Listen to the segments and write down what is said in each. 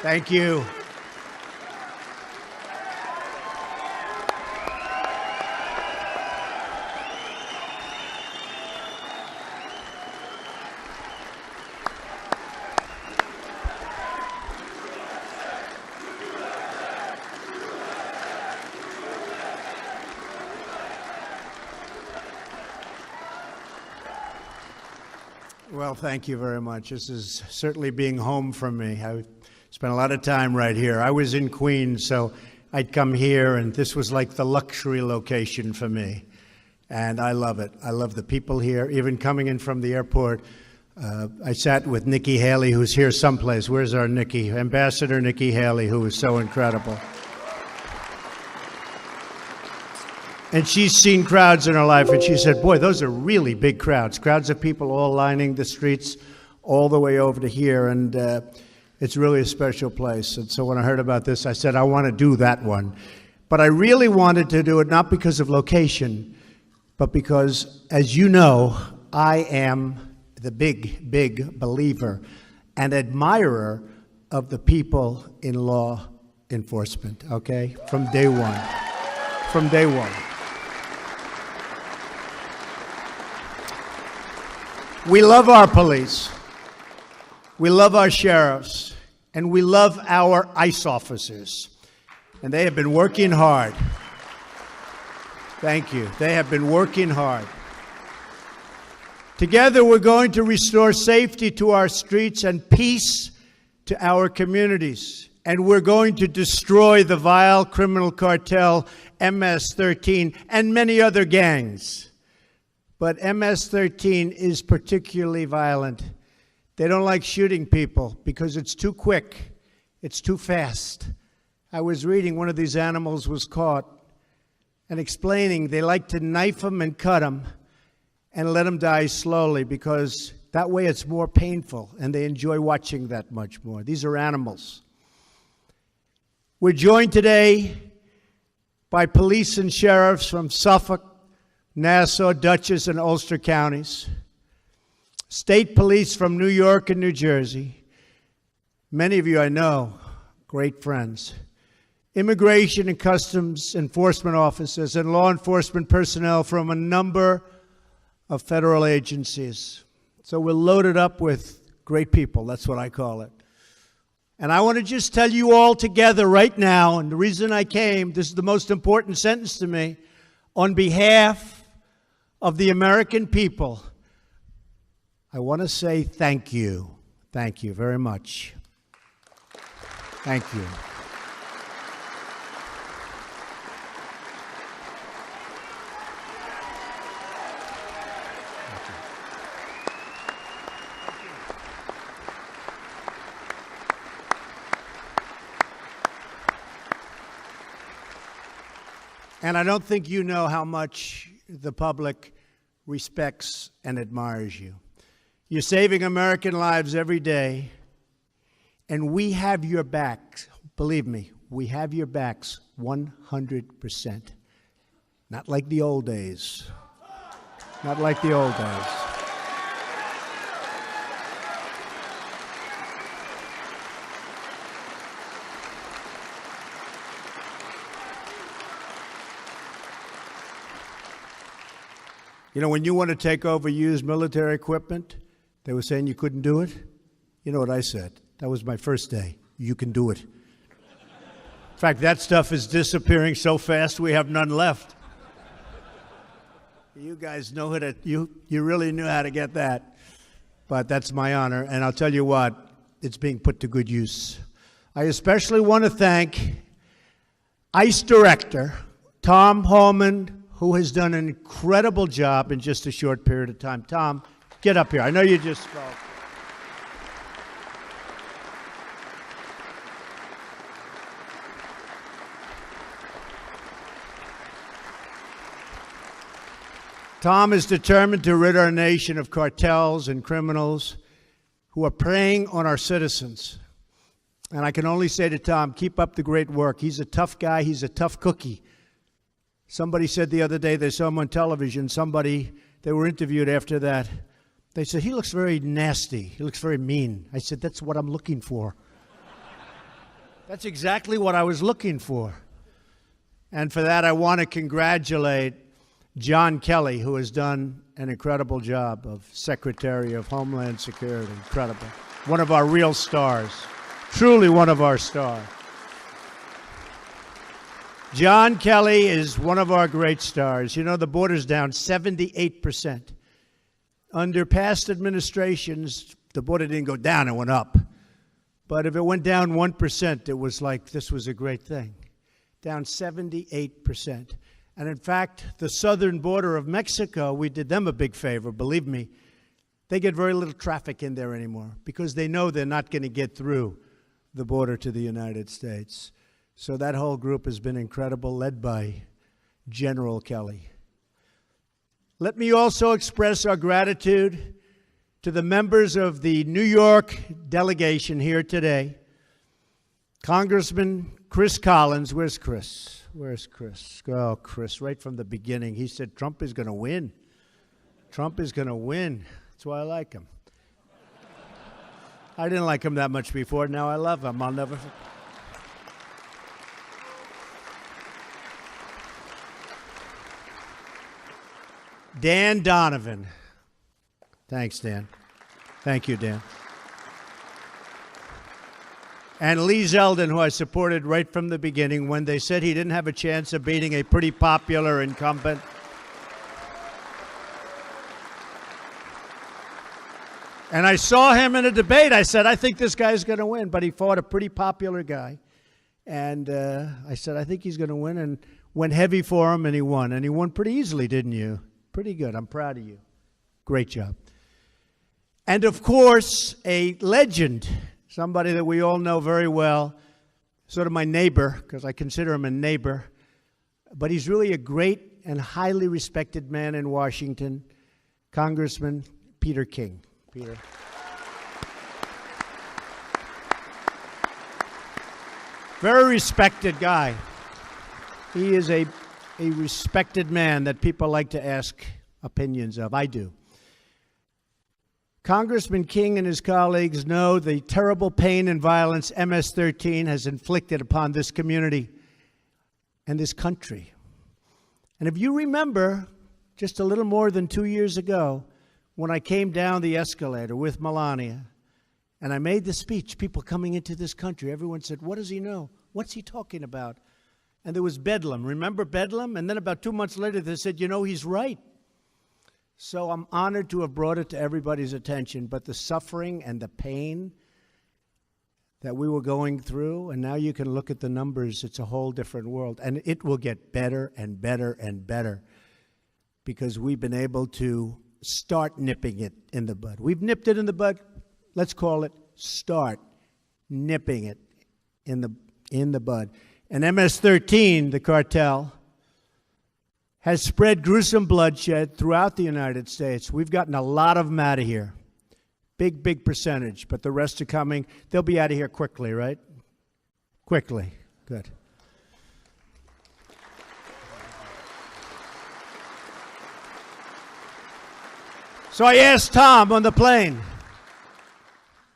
Thank you. Well, thank you very much. This is certainly being home for me. I spent a lot of time right here. I was in Queens, so I'd come here, and this was like the luxury location for me. And I love it. I love the people here. Even coming in from the airport, I sat with Nikki Haley, who's here someplace. Where's our Nikki? Ambassador Nikki Haley, who is so incredible. And she's seen crowds in her life, and she said, boy, those are really big crowds. Crowds of people all lining the streets all the way over to here, and it's really a special place. And so when I heard about this, I said, I want to do that one. But I really wanted to do it not because of location, but because, as you know, I am the big believer and admirer of the people in law enforcement, okay? From day one. From day one. We love our police, we love our sheriffs, and we love our ICE officers. And they have been working hard. Thank you. They have been working hard. Together, we're going to restore safety to our streets and peace to our communities. And we're going to destroy the vile criminal cartel MS-13 and many other gangs. But MS-13 is particularly violent. They don't like shooting people because it's too quick. It's too fast. I was reading one of these animals was caught and explaining they like to knife them and cut them and let them die slowly because that way it's more painful and they enjoy watching that much more. These are animals. We're joined today by police and sheriffs from Suffolk, Nassau, Dutchess, and Ulster counties, state police from New York and New Jersey, many of you I know, great friends, immigration and customs enforcement officers, and law enforcement personnel from a number of federal agencies. So we're loaded up with great people, that's what I call it. And I want to just tell you all together right now, and the reason I came, this is the most important sentence to me, on behalf of the American people, I want to say thank you. Thank you very much. Thank you. And I don't think you know how much the public respects and admires you. You're saving American lives every day, and we have your backs. Believe me, we have your backs 100%. Not like the old days. Not like the old days. You know, when you want to take over used military equipment, they were saying you couldn't do it. You know what I said? That was my first day. You can do it. In fact, that stuff is disappearing so fast we have none left. You guys know you really knew how to get that. But that's my honor, and I'll tell you what, it's being put to good use. I especially want to thank ICE Director Tom Hallman, who has done an incredible job in just a short period of time. Tom, get up here. I know you just spoke. Tom is determined to rid our nation of cartels and criminals who are preying on our citizens. And I can only say to Tom, keep up the great work. He's a tough guy. He's a tough cookie. Somebody said the other day, they saw him on television, they were interviewed after that. They said, he looks very nasty. He looks very mean. I said, that's what I'm looking for. That's exactly what I was looking for. And for that, I want to congratulate John Kelly, who has done an incredible job of Secretary of Homeland Security. Incredible. One of our real stars. Truly one of our stars. John Kelly is one of our great stars. You know, the border's down 78%. Under past administrations, the border didn't go down, it went up. But if it went down 1%, it was like this was a great thing. Down 78%. And in fact, the southern border of Mexico, we did them a big favor, believe me. They get very little traffic in there anymore because they know they're not going to get through the border to the United States. So that whole group has been incredible, led by General Kelly. Let me also express our gratitude to the members of the New York delegation here today. Congressman Chris Collins, where's Chris? Where's Chris? Oh, Chris, right from the beginning, he said Trump is going to win. Trump is going to win. That's why I like him. I didn't like him that much before. Now I love him. I'll never... Dan Donovan. Thanks, Dan. Thank you, Dan. And Lee Zeldin, who I supported right from the beginning when they said he didn't have a chance of beating a pretty popular incumbent. And I saw him in a debate. I said, I think this guy's going to win. But he fought a pretty popular guy. And I said, I think he's going to win. And went heavy for him, and he won. And he won pretty easily, didn't you? Pretty good. I'm proud of you. Great job. And, of course, a legend, somebody that we all know very well, sort of my neighbor, because I consider him a neighbor. But he's really a great and highly respected man in Washington, Congressman Peter King. Peter. Very respected guy. He is a respected man that people like to ask opinions of. I do. Congressman King and his colleagues know the terrible pain and violence MS-13 has inflicted upon this community and this country. And if you remember, just a little more than 2 years ago, when I came down the escalator with Melania, and I made the speech, people coming into this country, everyone said, what does he know? What's he talking about? And there was Bedlam. Remember Bedlam? And then about 2 months later, they said, you know, he's right. So I'm honored to have brought it to everybody's attention. But the suffering and the pain that we were going through, and now you can look at the numbers, it's a whole different world. And it will get better and better and better because we've been able to start nipping it in the bud. We've nipped it in the bud. Let's call it start nipping it in the bud. And MS-13, the cartel, has spread gruesome bloodshed throughout the United States. We've gotten a lot of them out of here. Big, big percentage, but the rest are coming. They'll be out of here quickly, right? Quickly. Good. So I asked Tom on the plane.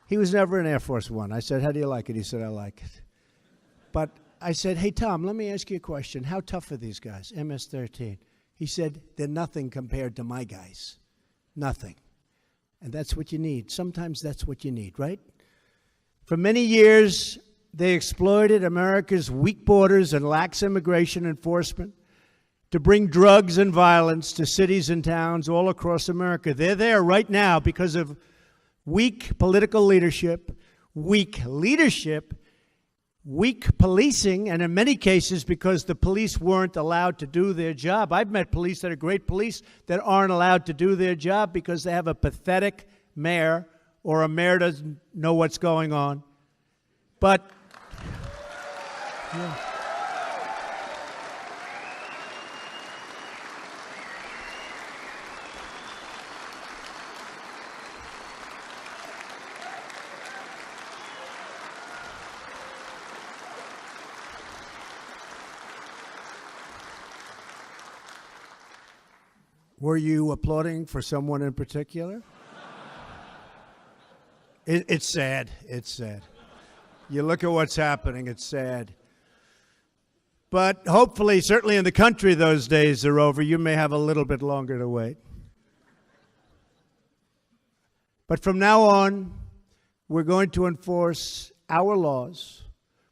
He was never in Air Force One. I said, how do you like it? He said, I like it. But I said, hey, Tom, let me ask you a question. How tough are these guys, MS-13? He said, they're nothing compared to my guys. Nothing. And that's what you need. Sometimes that's what you need, right? For many years, they exploited America's weak borders and lax immigration enforcement to bring drugs and violence to cities and towns all across America. They're there right now because of weak political leadership, weak policing, and in many cases because the police weren't allowed to do their job. I've met police that are great police that aren't allowed to do their job because they have a pathetic mayor or a mayor doesn't know what's going on. But yeah. Were you applauding for someone in particular? It's sad. It's sad. You look at what's happening, it's sad. But hopefully, certainly in the country, those days are over. You may have a little bit longer to wait. But from now on, we're going to enforce our laws,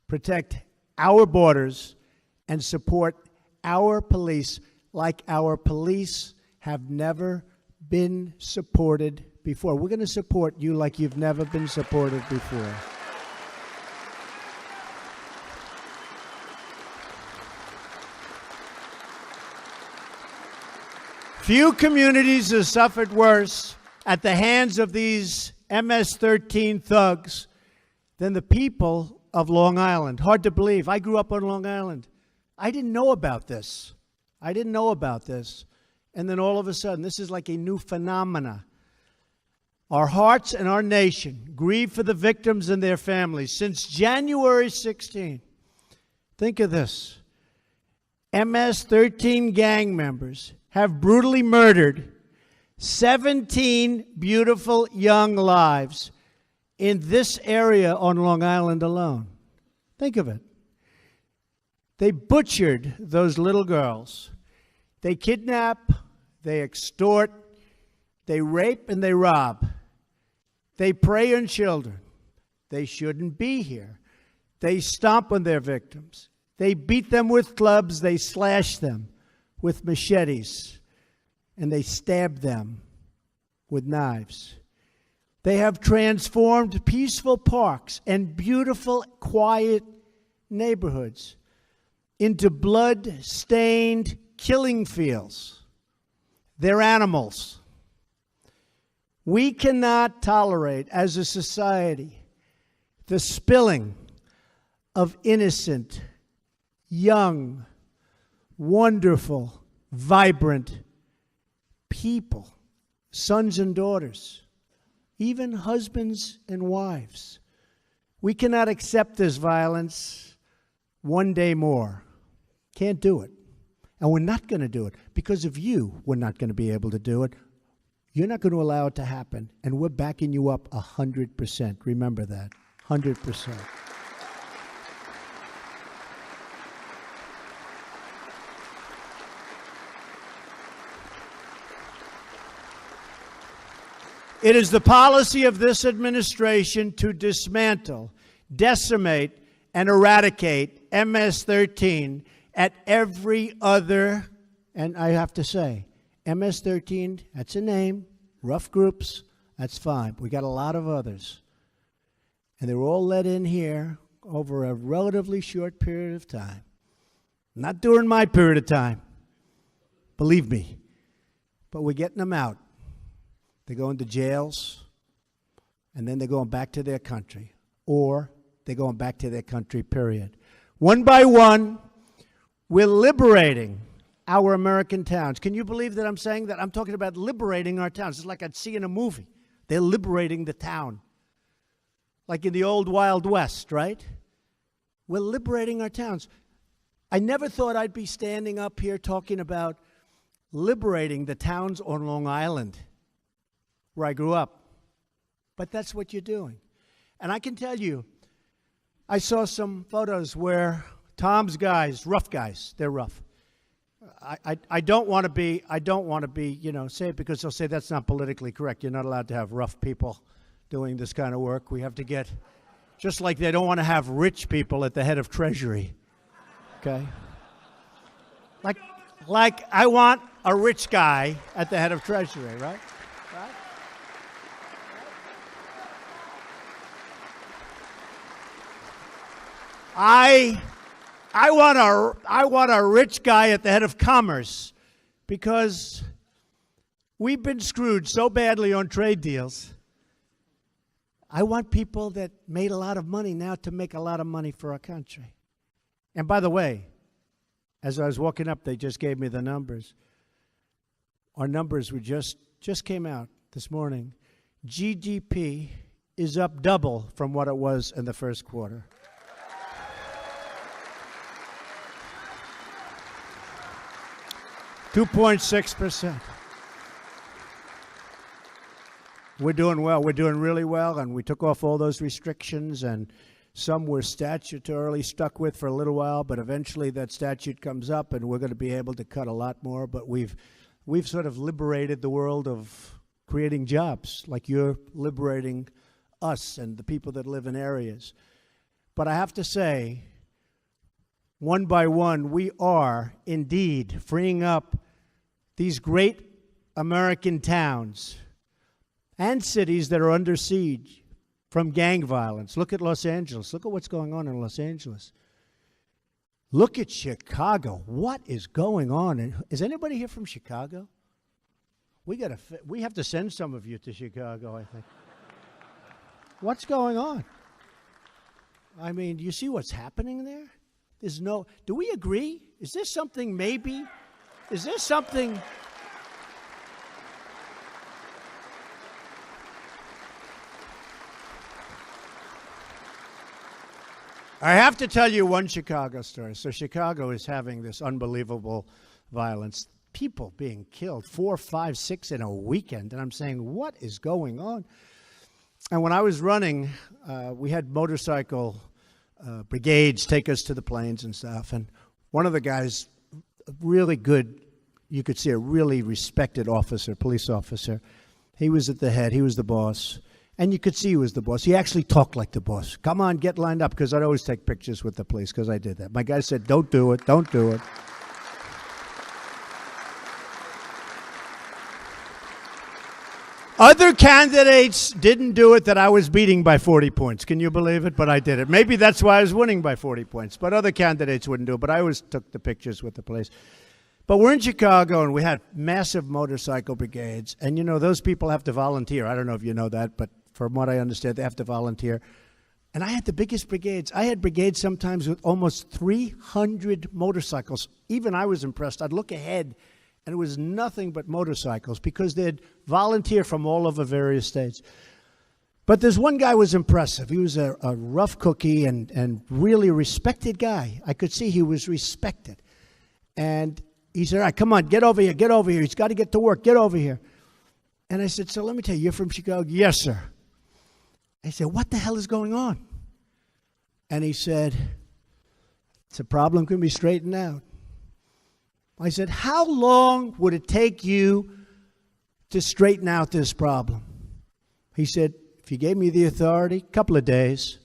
protect our borders, and support our police like our police have never been supported before. We're going to support you like you've never been supported before. Few communities have suffered worse at the hands of these MS-13 thugs than the people of Long Island. Hard to believe. I grew up on Long Island. I didn't know about this. And then all of a sudden, this is like a new phenomena. Our hearts and our nation grieve for the victims and their families. Since January 16, think of this. MS-13 gang members have brutally murdered 17 beautiful young lives in this area on Long Island alone. Think of it. They butchered those little girls. They kidnap, they extort, they rape, and they rob. They prey on children. They shouldn't be here. They stomp on their victims. They beat them with clubs. They slash them with machetes. And they stab them with knives. They have transformed peaceful parks and beautiful, quiet neighborhoods into blood-stained killing fields. They're animals. We cannot tolerate, as a society, the spilling of innocent, young, wonderful, vibrant people, sons and daughters, even husbands and wives. We cannot accept this violence one day more. Can't do it. And we're not going to do it. Because of you, we're not going to be able to do it. You're not going to allow it to happen. And we're backing you up 100%. Remember that. 100%. It is the policy of this administration to dismantle, decimate, and eradicate MS-13 at every other, and I have to say, MS-13, that's a name, rough groups, that's fine. We got a lot of others. And they were all let in here over a relatively short period of time. Not during my period of time, believe me. But we're getting them out. They go into jails, and then they're going back to their country. Or they're going back to their country, period. One by one, we're liberating our American towns. Can you believe that I'm saying that? I'm talking about liberating our towns. It's like I'd see in a movie. They're liberating the town. Like in the old Wild West, right? We're liberating our towns. I never thought I'd be standing up here talking about liberating the towns on Long Island, where I grew up. But that's what you're doing. And I can tell you, I saw some photos where Tom's guys, rough guys, they're rough. I don't want to be, say it because they'll say that's not politically correct. You're not allowed to have rough people doing this kind of work. We have to get, just like they don't want to have rich people at the head of Treasury, okay? Like I want a rich guy at the head of Treasury, right? I want a rich guy at the head of commerce, because we've been screwed so badly on trade deals. I want people that made a lot of money now to make a lot of money for our country. And by the way, as I was walking up, they just gave me the numbers. Our numbers were just came out this morning. GDP is up double from what it was in the first quarter. $2.6%. We're doing well. We're doing really well, and we took off all those restrictions, and Some we're statutorily stuck with for a little while, but eventually that statute comes up and we're going to be able to cut a lot more. But we've sort of liberated the world of creating jobs, like you're liberating us and the people that live in areas. But I have to say, one by one, we are indeed freeing up these great American towns and cities that are under siege from gang violence. Look at Los Angeles. Look at what's going on in Los Angeles. Look at Chicago. What is going on? Is anybody here from Chicago? We have to send some of you to Chicago, I think. What's going on? I mean, do you see what's happening there? Do we agree? Is there something maybe? Is there something? I have to tell you one Chicago story. So Chicago is having this unbelievable violence. People being killed, 4, 5, 6 in a weekend. And I'm saying, what is going on? And when I was running, we had motorcycle brigades take us to the plains and stuff. And one of the guys, really good, you could see a really respected officer, police officer. He was at the head. He was the boss. And you could see he was the boss. He actually talked like the boss. Come on, get lined up, because I'd always take pictures with the police, because I did that. My guy said, don't do it, don't do it. Other candidates didn't do it that I was beating by 40 points. Can you believe it? But I did it. Maybe that's why I was winning by 40 points. But other candidates wouldn't do it. But I always took the pictures with the police. But we're in Chicago, and we had massive motorcycle brigades. And, you know, those people have to volunteer. I don't know if you know that, but from what I understand, they have to volunteer. And I had the biggest brigades. I had brigades sometimes with almost 300 motorcycles. Even I was impressed. I'd look ahead, and it was nothing but motorcycles, because they'd volunteer from all over various states. But there's one guy who was impressive. He was a rough cookie and really respected guy. I could see he was respected. And he said, all right, come on, get over here, get over here. He's got to get to work, get over here. And I said, so let me tell you, you're from Chicago? Yes, sir. I said, what the hell is going on? And he said, it's a problem can be straightened out. I said, how long would it take you to straighten out this problem? He said, if you gave me the authority, a couple of days.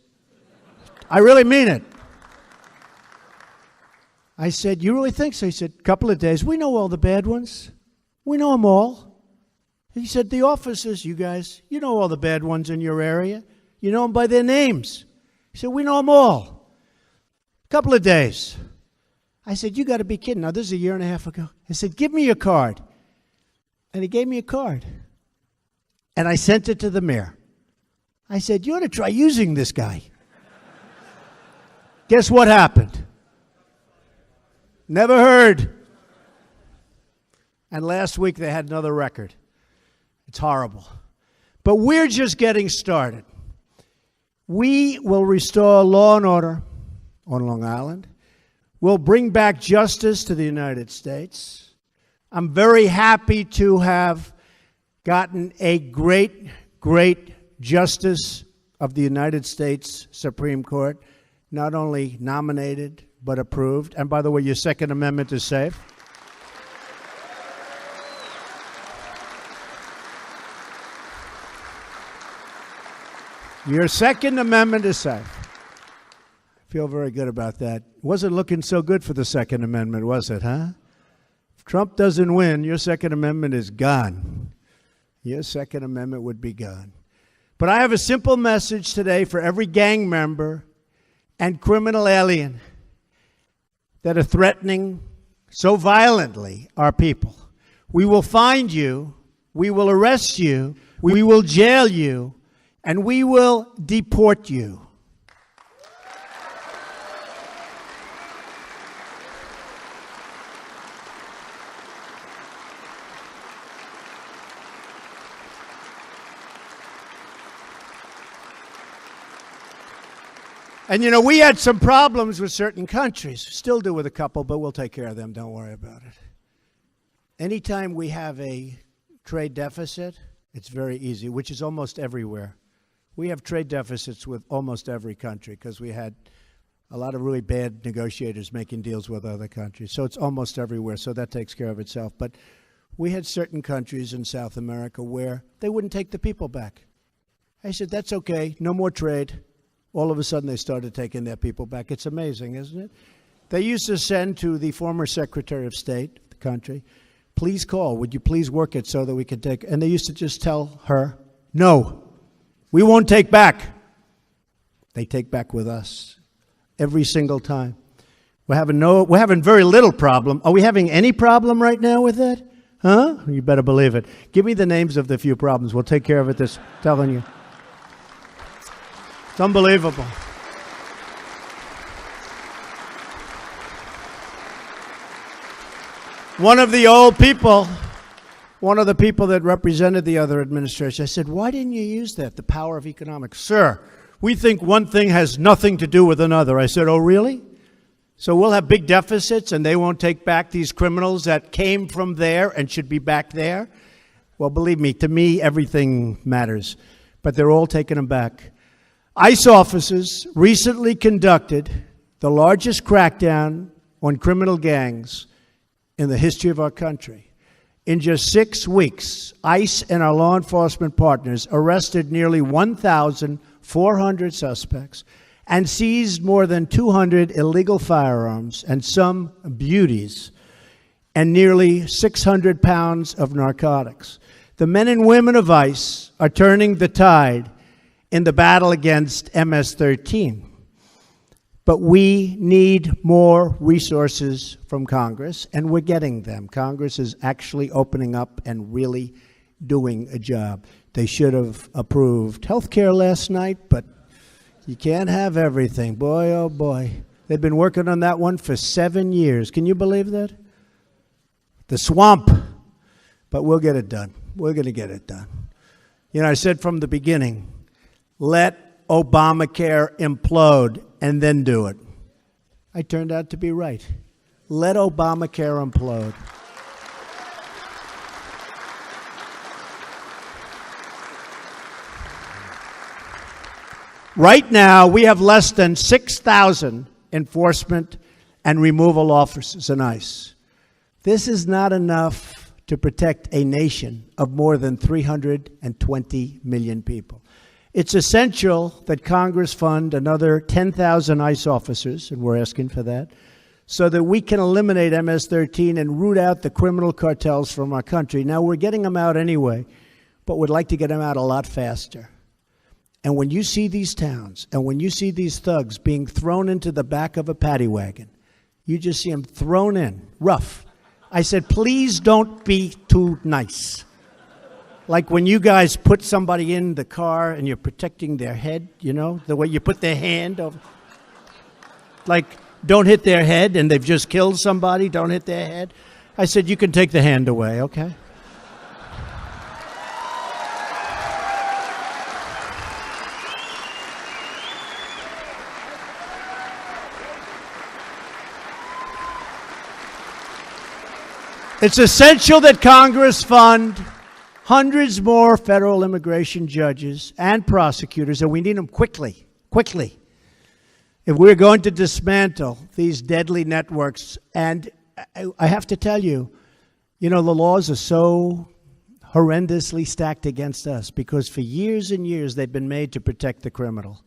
I really mean it. I said, you really think so? He said, a couple of days. We know all the bad ones. We know them all. He said, the officers, you guys, you know all the bad ones in your area. You know them by their names. He said, we know them all. A couple of days. I said, you got to be kidding. Now, this is a year and a half ago. I said, give me your card. And he gave me a card. And I sent it to the mayor. I said, you ought to try using this guy. Guess what happened? Never heard. And last week they had another record. It's horrible. But we're just getting started. We will restore law and order on Long Island. We'll bring back justice to the United States. I'm very happy to have gotten a great, great justice of the United States Supreme Court, not only nominated, but approved. And by the way, your Second Amendment is safe. Your Second Amendment is safe. I feel very good about that. Wasn't looking so good for the Second Amendment, was it, huh? If Trump doesn't win, your Second Amendment is gone. Your Second Amendment would be gone. But I have a simple message today for every gang member and criminal alien that are threatening so violently our people. We will find you, we will arrest you, we will jail you, and we will deport you. And, you know, we had some problems with certain countries. Still do with a couple, but we'll take care of them. Don't worry about it. Anytime we have a trade deficit, it's very easy, which is almost everywhere. We have trade deficits with almost every country because we had a lot of really bad negotiators making deals with other countries. So it's almost everywhere, so that takes care of itself. But we had certain countries in South America where they wouldn't take the people back. I said, that's okay, no more trade. All of a sudden, they started taking their people back. It's amazing, isn't it? They used to send to the former Secretary of State, the country, please call, would you please work it so that we could take, and they used to just tell her, no, we won't take back. They take back with us every single time. We're having very little problem. Are we having any problem right now with that? Huh? You better believe it. Give me the names of the few problems. We'll take care of it, this telling you. It's unbelievable. One of the people that represented the other administration, I said, why didn't you use that, the power of economics? Sir, we think one thing has nothing to do with another. I said, oh, really? So we'll have big deficits and they won't take back these criminals that came from there and should be back there? Well, believe me, to me, everything matters. But they're all taking them back. ICE officers recently conducted the largest crackdown on criminal gangs in the history of our country. In just 6 weeks, ICE and our law enforcement partners arrested nearly 1,400 suspects and seized more than 200 illegal firearms and some beauties and nearly 600 pounds of narcotics. The men and women of ICE are turning the tide in the battle against MS-13. But we need more resources from Congress, and we're getting them. Congress is actually opening up and really doing a job. They should have approved health care last night, but you can't have everything. Boy, oh boy. They've been working on that one for 7 years. Can you believe that? The swamp. But we'll get it done. We're going to get it done. You know, I said from the beginning, let Obamacare implode and then do it. I turned out to be right. Let Obamacare implode. Right now, we have less than 6,000 enforcement and removal officers in ICE. This is not enough to protect a nation of more than 320 million people. It's essential that Congress fund another 10,000 ICE officers, and we're asking for that, so that we can eliminate MS-13 and root out the criminal cartels from our country. Now, we're getting them out anyway, but we'd like to get them out a lot faster. And when you see these towns, and when you see these thugs being thrown into the back of a paddy wagon, you just see them thrown in, rough. I said, please don't be too nice. Like when you guys put somebody in the car and you're protecting their head, you know, the way you put their hand over. Like, don't hit their head, and they've just killed somebody, don't hit their head. I said, you can take the hand away, okay? It's essential that Congress fund hundreds more federal immigration judges and prosecutors, and we need them quickly, quickly. If we're going to dismantle these deadly networks, and I have to tell you, you know, the laws are so horrendously stacked against us because for years and years they've been made to protect the criminal.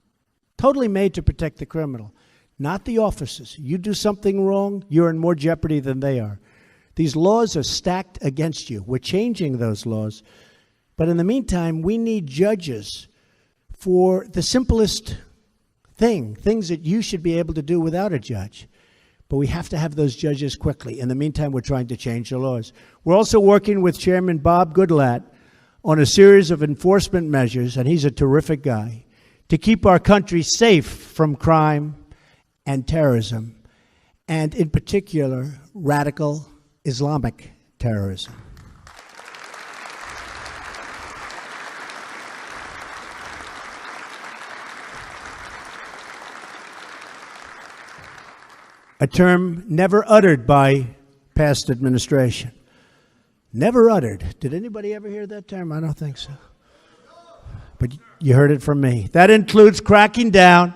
Totally made to protect the criminal, not the officers. You do something wrong, you're in more jeopardy than they are. These laws are stacked against you. We're changing those laws. But in the meantime, we need judges for the simplest things that you should be able to do without a judge. But we have to have those judges quickly. In the meantime, we're trying to change the laws. We're also working with Chairman Bob Goodlatte on a series of enforcement measures, and he's a terrific guy, to keep our country safe from crime and terrorism, and in particular, radical Islamic terrorism. A term never uttered by past administration. Never uttered. Did anybody ever hear that term? I don't think so. But You heard it from me. That includes cracking down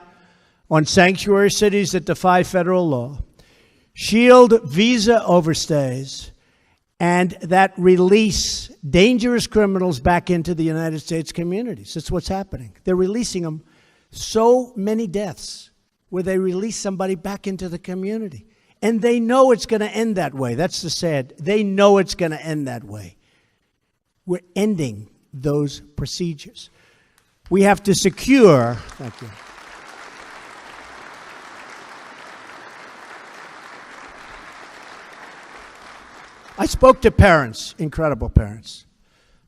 on sanctuary cities that defy federal law, shield visa overstays, and that release dangerous criminals back into the United States communities. That's what's happening. They're releasing them. So many deaths where they release somebody back into the community. And they know it's going to end that way. That's the sad. They know it's going to end that way. We're ending those procedures. We have to secure, thank you. I spoke to parents, incredible parents.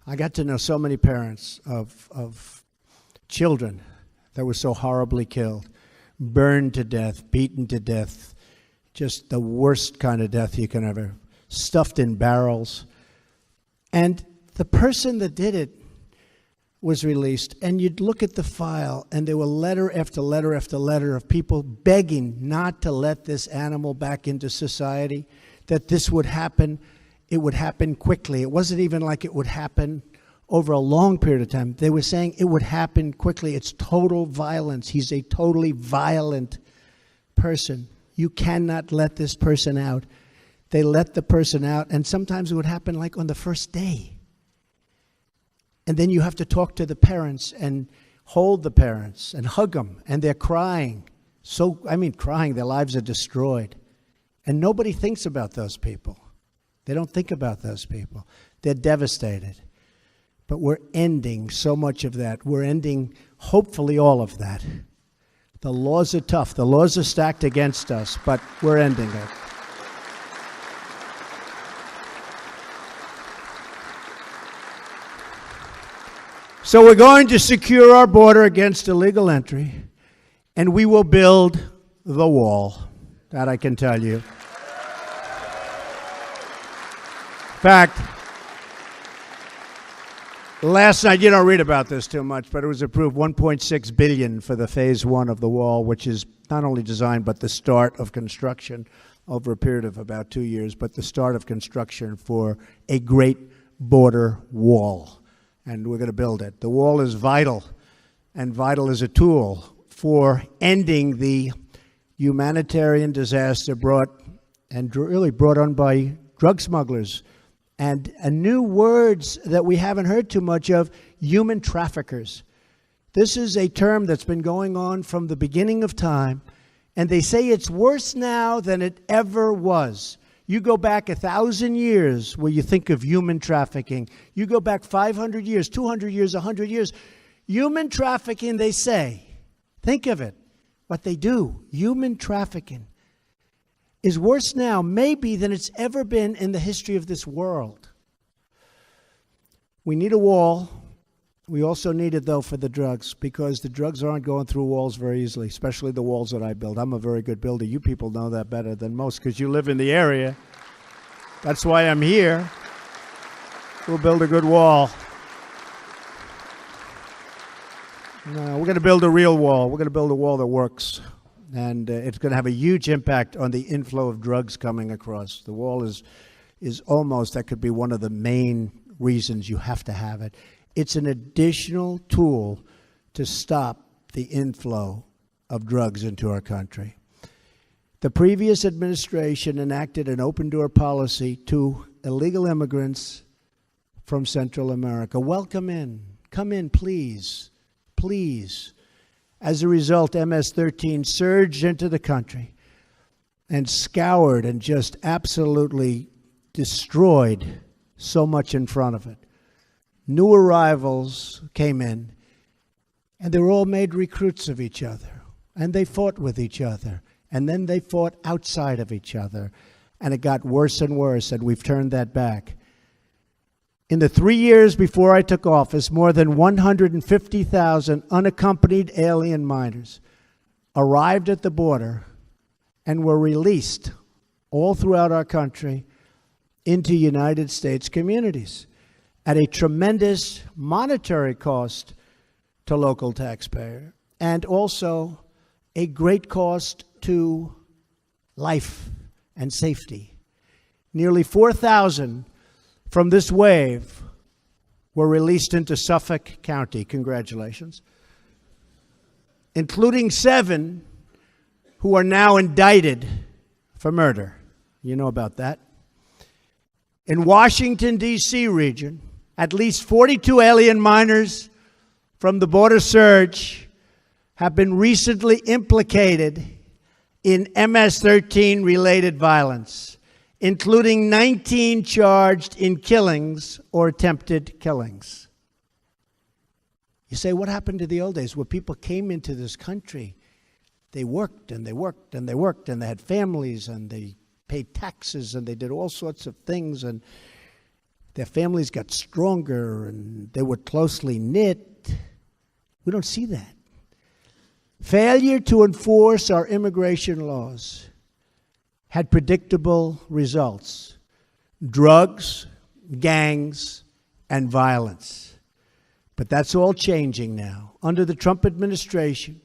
I got to know so many parents of children that were so horribly killed, burned to death, beaten to death, just the worst kind of death you can ever, stuffed in barrels. And the person that did it was released, and you'd look at the file, and there were letter after letter after letter of people begging not to let this animal back into society, that this would happen. It would happen quickly. It wasn't even like it would happen over a long period of time. They were saying it would happen quickly. It's total violence. He's a totally violent person. You cannot let this person out. They let the person out, and sometimes it would happen like on the first day. And then you have to talk to the parents and hold the parents and hug them, and they're crying. Crying, their lives are destroyed. And nobody thinks about those people. They don't think about those people. They're devastated. But we're ending so much of that. We're ending, hopefully, all of that. The laws are tough. The laws are stacked against us, but we're ending it. So we're going to secure our border against illegal entry, and we will build the wall. That I can tell you. In fact, last night, you don't read about this too much, but it was approved $1.6 billion for the phase 1 of the wall, which is not only designed, but the start of construction over a period of about 2 years, but the start of construction for a great border wall. And we're going to build it. The wall is vital, and vital is a tool for ending the humanitarian disaster brought on by drug smugglers. And new words that we haven't heard too much of, human traffickers. This is a term that's been going on from the beginning of time, and they say it's worse now than it ever was. You go back 1,000 years where you think of human trafficking. You go back 500 years, 200 years, 100 years. Human trafficking, they say, think of it, what they do, human trafficking is worse now, maybe, than it's ever been in the history of this world. We need a wall. We also need it, though, for the drugs, because the drugs aren't going through walls very easily, especially the walls that I build. I'm a very good builder. You people know that better than most because you live in the area. That's why I'm here. We'll build a good wall. No, we're going to build a real wall. We're going to build a wall that works. And it's going to have a huge impact on the inflow of drugs coming across. The wall is almost, that could be one of the main reasons you have to have it. It's an additional tool to stop the inflow of drugs into our country. The previous administration enacted an open-door policy to illegal immigrants from Central America. Welcome in. Come in, please. Please. As a result, MS-13 surged into the country and scoured and just absolutely destroyed so much in front of it. New arrivals came in, and they were all made recruits of each other. And they fought with each other. And then they fought outside of each other. And it got worse and worse, and we've turned that back. In the 3 years before I took office, more than 150,000 unaccompanied alien minors arrived at the border and were released all throughout our country into United States communities at a tremendous monetary cost to local taxpayer and also a great cost to life and safety. Nearly 4,000 from this wave were released into Suffolk County. Congratulations. Including 7 who are now indicted for murder. You know about that. In Washington, D.C. region, at least 42 alien minors from the border surge have been recently implicated in MS-13 related violence, including 19 charged in killings or attempted killings. You say, what happened to the old days where people came into this country? They worked and they worked and they worked and they had families and they paid taxes and they did all sorts of things and their families got stronger and they were closely knit. We don't see that. Failure to enforce our immigration laws had predictable results: drugs, gangs, and violence. But that's all changing now. Under the Trump administration,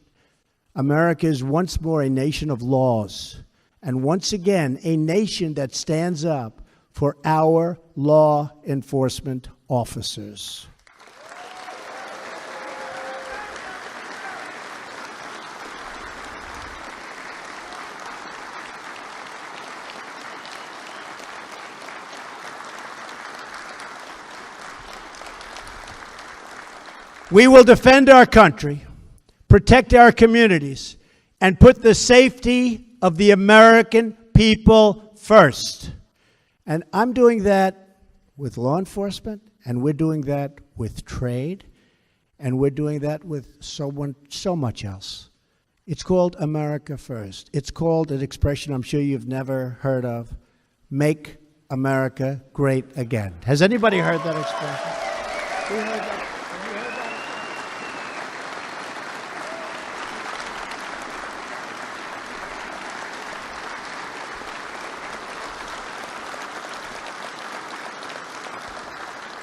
America is once more a nation of laws, and once again, a nation that stands up for our law enforcement officers. We will defend our country, protect our communities, and put the safety of the American people first. And I'm doing that with law enforcement, and we're doing that with trade, and we're doing that with so much else. It's called America First. It's called an expression I'm sure you've never heard of: make America great again. Has anybody heard that expression? You heard that?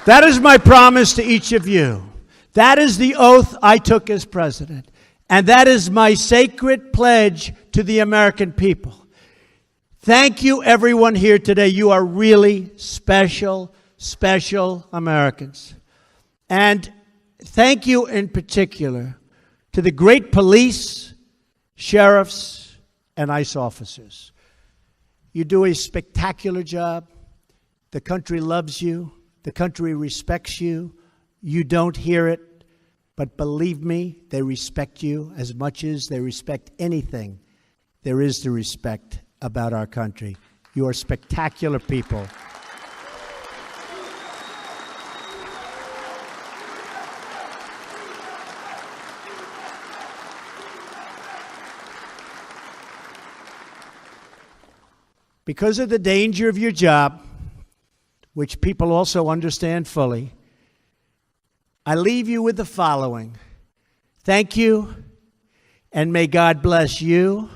That is my promise to each of you. That is the oath I took as president. And that is my sacred pledge to the American people. Thank you, everyone here today. You are really special, special Americans. And thank you in particular to the great police, sheriffs, and ICE officers. You do a spectacular job. The country loves you. The country respects you. You don't hear it, but believe me, they respect you as much as they respect anything there is to respect about our country. You are spectacular people. Because of the danger of your job, which people also understand fully, I leave you with the following. Thank you, and may God bless you